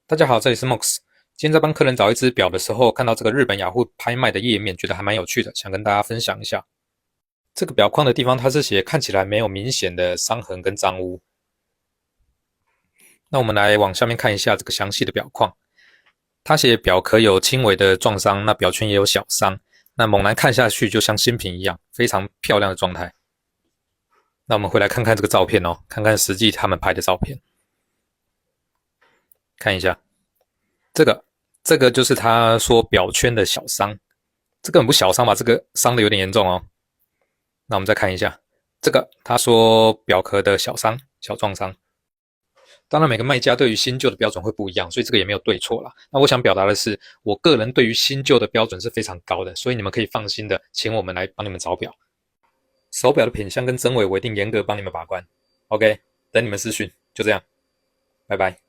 大家好，这里是 Mox。今天在帮客人找一只表的时候，看到这个日本雅虎拍卖的页面，觉得还蛮有趣的，想跟大家分享一下。这个表框的地方，它是写看起来没有明显的伤痕跟脏污。那我们来往下面看一下这个详细的表框。它写表壳有轻微的撞伤，那表圈也有小伤。那猛然看下去，就像新品一样，非常漂亮的状态。那我们回来看看这个照片哦，看看实际他们拍的照片，看一下。这个就是他说表圈的小伤，这个很不小伤吧？这个伤的有点严重哦。那我们再看一下，这个他说表壳的小伤、小撞伤。当然，每个卖家对于新旧的标准会不一样，所以这个也没有对错啦。那我想表达的是，我个人对于新旧的标准是非常高的，所以你们可以放心的请我们来帮你们找表。手表的品相跟真伪，我一定严格帮你们把关。OK，等你们私讯，就这样，拜拜。